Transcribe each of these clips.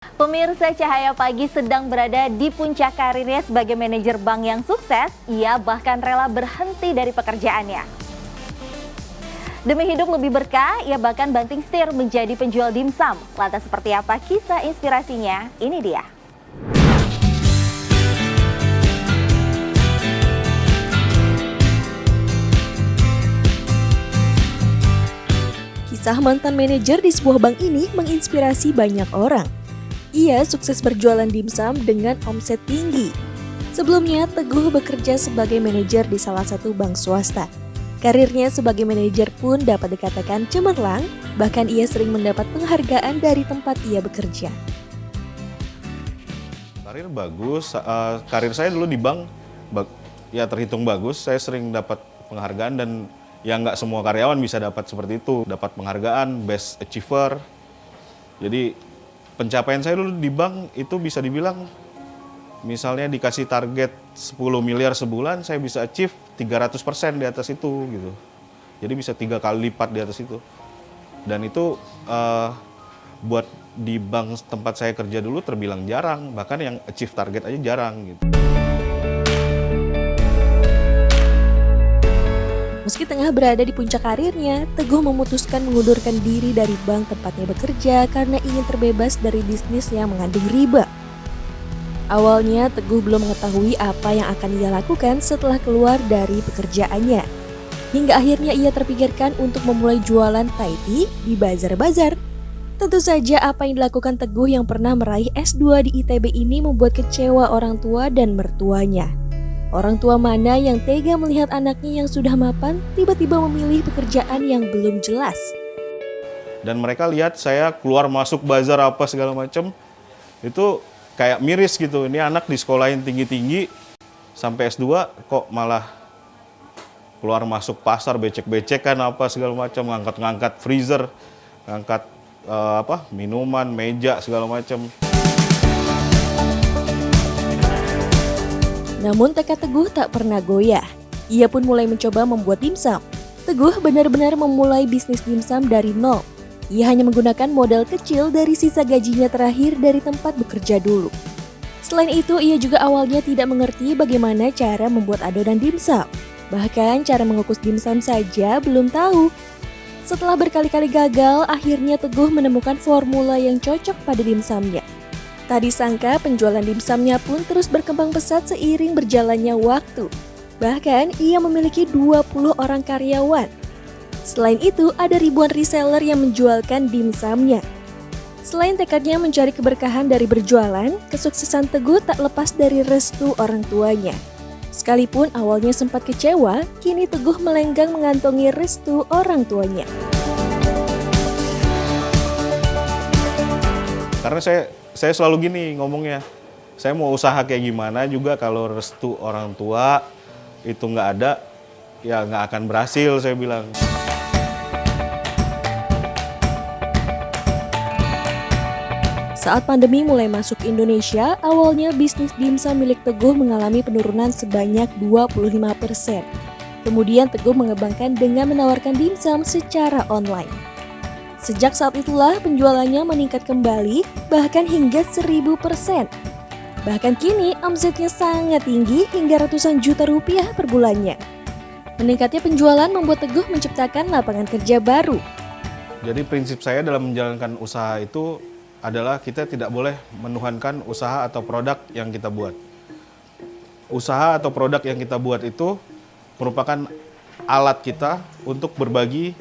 Pemirsa, Cahaya Pagi sedang berada di puncak karirnya sebagai manajer bank yang sukses. Ia bahkan rela berhenti dari pekerjaannya. Demi hidup lebih berkah, ia bahkan banting setir menjadi penjual dimsum. Lantas seperti apa kisah inspirasinya? Ini dia. Kisah mantan manajer di sebuah bank ini menginspirasi banyak orang. Ia sukses berjualan dimsum dengan omset tinggi. Sebelumnya, Teguh bekerja sebagai manajer di salah satu bank swasta. Karirnya sebagai manajer pun dapat dikatakan cemerlang, bahkan ia sering mendapat penghargaan dari tempat ia bekerja. Karir bagus, karir saya dulu di bank ya terhitung bagus. Saya sering dapat penghargaan dan ya nggak semua karyawan bisa dapat seperti itu. Dapat penghargaan, best achiever. Jadi pencapaian saya dulu di bank itu bisa dibilang misalnya dikasih target 10 miliar sebulan, saya bisa achieve 300% di atas itu gitu. Jadi bisa 3 kali lipat di atas itu. Dan itu buat di bank tempat saya kerja dulu terbilang jarang, bahkan yang achieve target aja jarang gitu. Meski tengah berada di puncak karirnya, Teguh memutuskan mengundurkan diri dari bank tempatnya bekerja karena ingin terbebas dari bisnis yang mengandung riba. Awalnya, Teguh belum mengetahui apa yang akan ia lakukan setelah keluar dari pekerjaannya. Hingga akhirnya ia terpikirkan untuk memulai jualan Thai tea di bazar-bazar. Tentu saja apa yang dilakukan Teguh yang pernah meraih S2 di ITB ini membuat kecewa orang tua dan mertuanya. Orang tua mana yang tega melihat anaknya yang sudah mapan tiba-tiba memilih pekerjaan yang belum jelas. Dan mereka lihat saya keluar masuk bazar apa segala macam, itu kayak miris gitu. Ini anak disekolahin tinggi-tinggi sampai S2 kok malah keluar masuk pasar becek-becekan apa segala macam, ngangkat-ngangkat freezer, ngangkat minuman, meja segala macam. Namun tekad Teguh tak pernah goyah. Ia pun mulai mencoba membuat dimsum. Teguh benar-benar memulai bisnis dimsum dari nol. Ia hanya menggunakan modal kecil dari sisa gajinya terakhir dari tempat bekerja dulu. Selain itu, ia juga awalnya tidak mengerti bagaimana cara membuat adonan dimsum. Bahkan cara mengukus dimsum saja belum tahu. Setelah berkali-kali gagal, akhirnya Teguh menemukan formula yang cocok pada dimsumnya. Tak disangka penjualan dimsumnya pun terus berkembang pesat seiring berjalannya waktu. Bahkan ia memiliki 20 orang karyawan. Selain itu ada ribuan reseller yang menjualkan dimsumnya. Selain tekadnya mencari keberkahan dari berjualan, kesuksesan Teguh tak lepas dari restu orang tuanya. Sekalipun awalnya sempat kecewa, kini Teguh melenggang mengantongi restu orang tuanya. Karena saya selalu gini ngomongnya, saya mau usaha kayak gimana juga kalau restu orang tua itu nggak ada, ya nggak akan berhasil, saya bilang. Saat pandemi mulai masuk Indonesia, awalnya bisnis dimsum milik Teguh mengalami penurunan sebanyak 25%. Kemudian Teguh mengembangkan dengan menawarkan dimsum secara online. Sejak saat itulah penjualannya meningkat kembali, bahkan hingga 1000%. Bahkan kini omsetnya sangat tinggi hingga ratusan juta rupiah per bulannya. Meningkatnya penjualan membuat Teguh menciptakan lapangan kerja baru. Jadi prinsip saya dalam menjalankan usaha itu adalah kita tidak boleh menuhankan usaha atau produk yang kita buat. Usaha atau produk yang kita buat itu merupakan alat kita untuk berbagi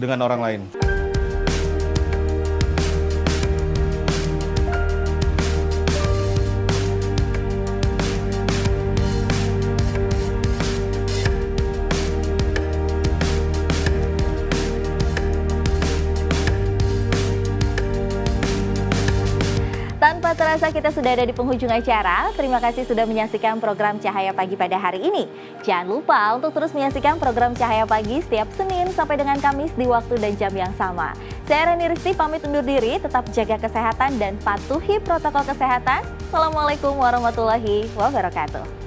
dengan orang lain. Tanpa terasa kita sudah ada di penghujung acara. Terima kasih sudah menyaksikan program Cahaya Pagi pada hari ini. Jangan lupa untuk terus menyaksikan program Cahaya Pagi setiap Senin sampai dengan Kamis di waktu dan jam yang sama. Saya Reni Risti pamit undur diri, tetap jaga kesehatan dan patuhi protokol kesehatan. Assalamualaikum warahmatullahi wabarakatuh.